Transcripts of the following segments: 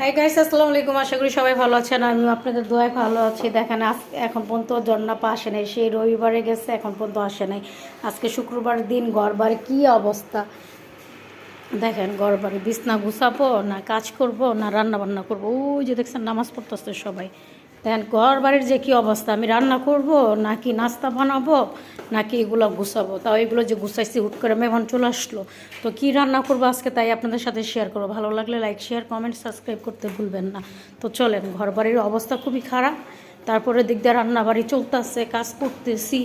Hi guys, আসসালামু আলাইকুম। আশা করি সবাই ভালো আছেন। আমি আপনাদের দোয়ায় ভালো আছি। দেখেন এখন পর্যন্ত জন্নাপা আসে নাই। সেই রবিবারে গেছে, এখন পর্যন্ত আসে নাই। আজকে শুক্রবার দিন, ঘর বাড়ি কী অবস্থা দেখেন। ঘর বাড়ি বিছনা গুছাবো না কাজ করব না রান্না বান্না করবো। ওই যে দেখছেন নামাজ পড়তেছে সবাই। দেখেন ঘর বাড়ির যে কী অবস্থা। আমি রান্না করব নাকি নাস্তা বানাবো নাকি এগুলো গুছাবো। তাও এগুলো যে গুছাইছি হুট করে মেহমান চলে আসলো, তো কী রান্না করবো আজকে তাই আপনাদের সাথে শেয়ার করবো। ভালো লাগলে লাইক শেয়ার কমেন্ট সাবস্ক্রাইব করতে ভুলবেন না। তো চলেন, ঘর বাড়ির অবস্থা খুবই খারাপ। তারপরে দিক দিয়ে রান্না বাড়ি চলতেছে, কাজ করতেছি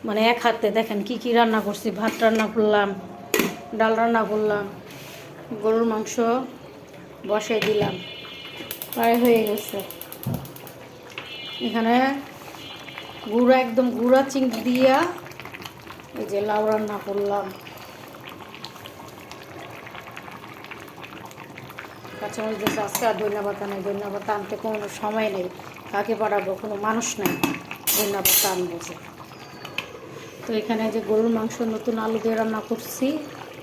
মানে এক হাতে। দেখেন কি কি রান্না করছি। ভাত রান্না করলাম, ডাল রান্না করলাম, গরুর মাংস বসাই দিলাম, প্রায় হয়ে গেছে। এখানে গুঁড়া একদম গুঁড়া চিংড়ি দিয়া এই যে লাউ রান্না করলাম। কাঁচামরিচ দিয়েছে। আজকে আর ধন্যবাদ নেই, ধন্যবাদ আনতে কোনো সময় নেই। কাকে পাঠাবো, কোনো মানুষ নেই ধন্যবাদ আনবো যে। তো এখানে যে গরুর মাংস নতুন আলু দিয়ে রান্না করছি,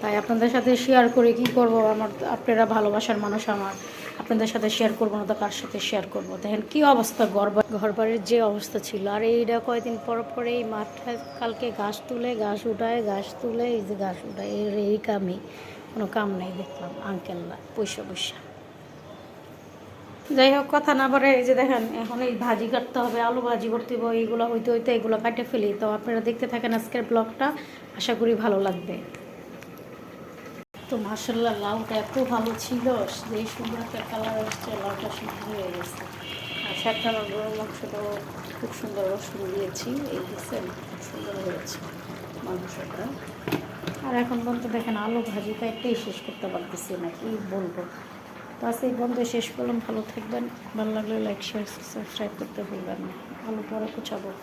তাই আপনাদের সাথে শেয়ার করে কি করব। আমার আপনারা ভালোবাসার মানুষ, আমার আপনাদের সাথে শেয়ার করবো না তো কার সাথে শেয়ার করবো। দেখেন কী অবস্থা, ঘর বাড়ির যে অবস্থা ছিল। আর এইটা কয়েকদিন পর পরে এই মাঠে কালকে ঘাস তুলে ঘাস উঠায়, ঘাস তুলে এই যে ঘাস উঠায়, এই কামই, কোনো কাম নেই। দেখলাম আঙ্কেলরা পয়সা পয়সা। যাই হোক, কথা না পারে। এই যে দেখেন এখন এই ভাজি কাটতে হবে, আলু ভাজি করতে হবে। এইগুলো হইতে হইতে এগুলো কাটে ফেলি। তো আপনারা দেখতে থাকেন আজকের ব্লগটা, আশা করি ভালো লাগবে। তো মাশাআল্লাহ লাউটা এত ভালো ছিল, যে সুন্দর একটা কালার আসছে, লাউটা সিদ্ধ হয়ে গেছে। আর সাথে আমার গরুর মাংসটাও খুব সুন্দর রসুন দিয়েছি, এই দেখছেন খুব সুন্দর হয়েছে মাংসটা। আর এখন পর্যন্ত দেখেন আলু ভাজিটা একটাই শেষ করতে পারতেছি না, কি বলবো। তো আজকে এই পর্যন্ত শেষ করলাম। ভালো থাকবেন, ভালো লাগলে লাইক শেয়ার সাবস্ক্রাইব করতে ভুলবেন না। আলু পরে কুচাবো।